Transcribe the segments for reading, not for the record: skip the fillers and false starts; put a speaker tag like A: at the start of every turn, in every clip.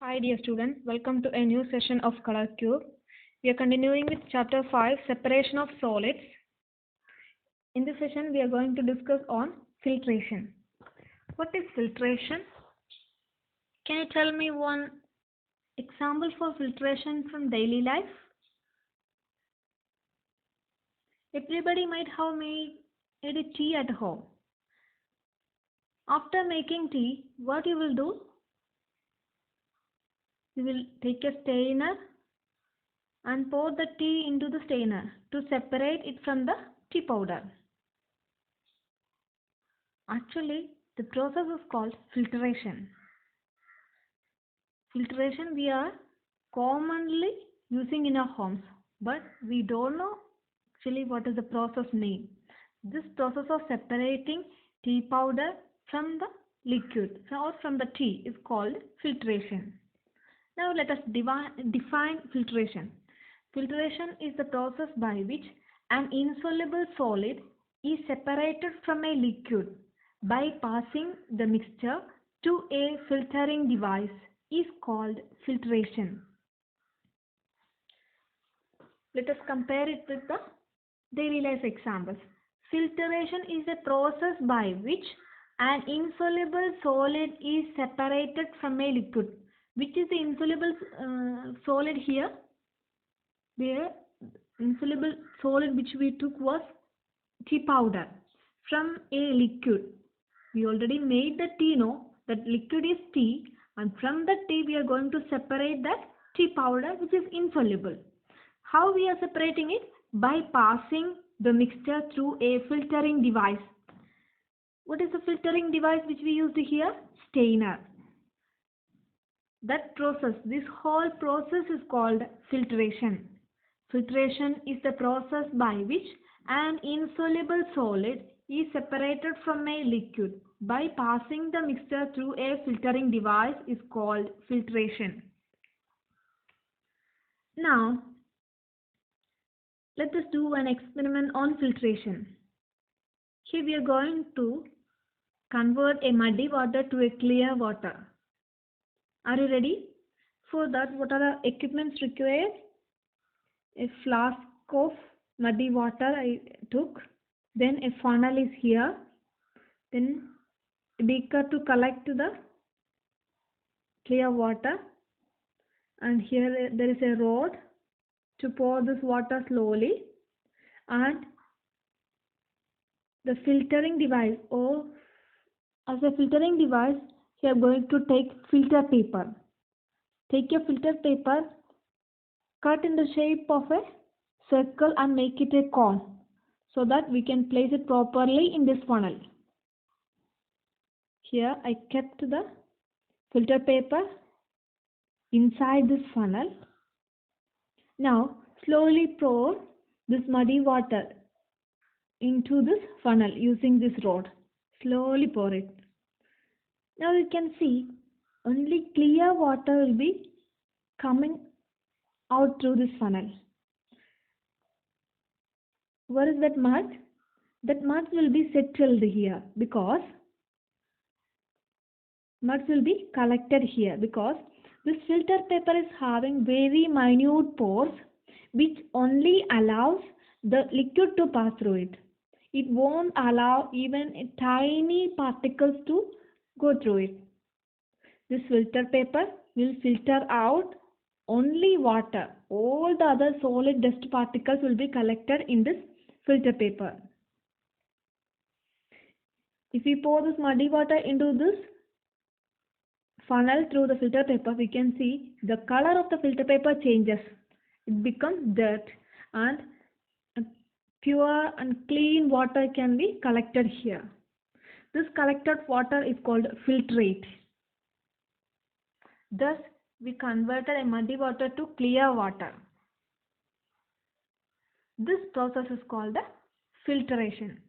A: Hi dear students, welcome to a new session of Color Cube. We are continuing with chapter 5, Separation of Solids. In this session we are going to discuss on filtration. What is filtration? Can you tell me one example for filtration from daily life? Everybody might have made a tea at home. After making tea, what you will do? You will take a strainer and pour the tea into the strainer to separate it from the tea powder. Actually, the process is called filtration. Filtration we are commonly using in our homes, but we don't know actually what is the process name. This process of separating tea powder from the liquid or from the tea is called filtration. Now let us define filtration. Filtration is the process by which an insoluble solid is separated from a liquid by passing the mixture to a filtering device is called filtration. Let us compare it with the daily life examples. Filtration is a process by which an insoluble solid is separated from a liquid. Which is the insoluble solid here? The insoluble solid which we took was tea powder from a liquid. We already made the tea, no? That liquid is tea, and from the tea we are going to separate that tea powder which is insoluble. How we are separating it? By passing the mixture through a filtering device. What is the filtering device which we used here? Strainer. That process, this whole process is called filtration. Filtration is the process by which an insoluble solid is separated from a liquid by passing the mixture through a filtering device is called filtration. Now, let us do an experiment on filtration. Here we are going to convert a muddy water to a clear water. Are you ready? For that, what are the equipments required? A flask of muddy water I took. Then a funnel is here. Then a beaker to collect the clear water. And here there is a rod to pour this water slowly. And the filtering device, or as a filtering device, you are going to take filter paper. Take a filter paper, cut in the shape of a circle and make it a cone so that we can place it properly in this funnel. Here I kept the filter paper inside this funnel. Now slowly pour this muddy water into this funnel using this rod. Slowly pour it. Now you can see only clear water will be coming out through this funnel. Where is that mud? That mud will be settled here because mud will be collected here because this filter paper is having very minute pores which only allows the liquid to pass through it. It won't allow even tiny particles to go through it. This filter paper will filter out only water. All the other solid dust particles will be collected in this filter paper. If we pour this muddy water into this funnel through the filter paper, we can see the color of the filter paper changes. It becomes dirt, and pure and clean water can be collected here. This collected water is called filtrate. Thus, we converted a muddy water to clear water. This process is called the filtration.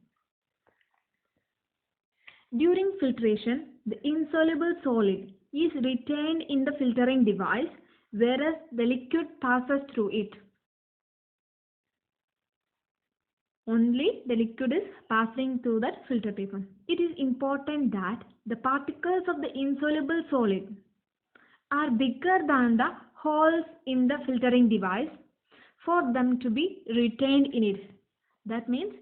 A: During filtration, the insoluble solid is retained in the filtering device, whereas the liquid passes through it. Only the liquid is passing through that filter paper. It is important that the particles of the insoluble solid are bigger than the holes in the filtering device for them to be retained in it. That means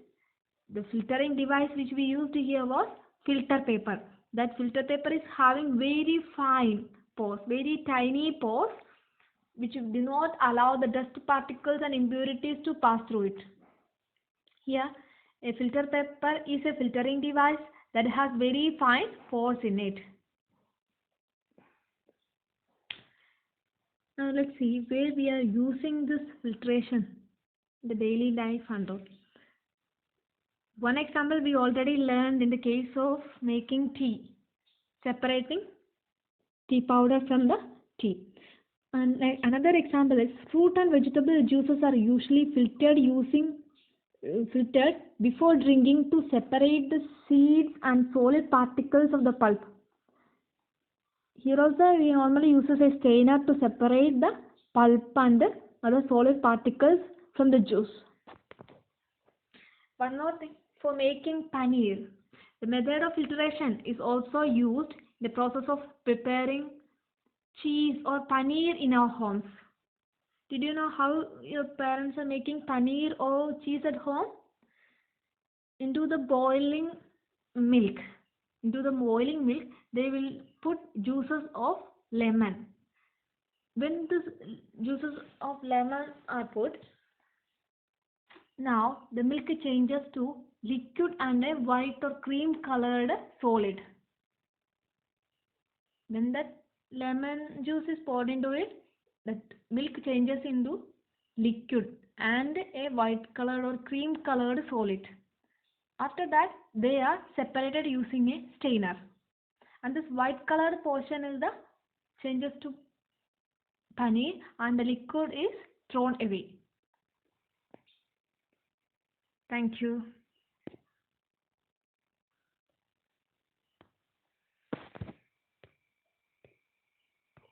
A: the filtering device which we used here was filter paper. That filter paper is having very fine pores, very tiny pores, which do not allow the dust particles and impurities to pass through it. Here, a filter paper is a filtering device that has very fine pores in it. Now let's see where we are using this filtration in the daily life and all. One example we already learned in the case of making tea, separating tea powder from the tea. And another example is fruit and vegetable juices are usually filtered before drinking to separate the seeds and solid particles of the pulp. Here also we normally use a strainer to separate the pulp and the other solid particles from the juice. One more thing, for making paneer, the method of filtration is also used in the process of preparing cheese or paneer in our homes. Did you know how your parents are making paneer or cheese at home? Into the boiling milk. They will put juices of lemon. When these juices of lemon are put, now the milk changes to liquid and a white or cream colored solid. When that lemon juice is poured into it, that milk changes into liquid and a white colored or cream colored solid. After that, they are separated using a strainer. And this white colored portion is the changes to paneer and the liquid is thrown away. Thank you.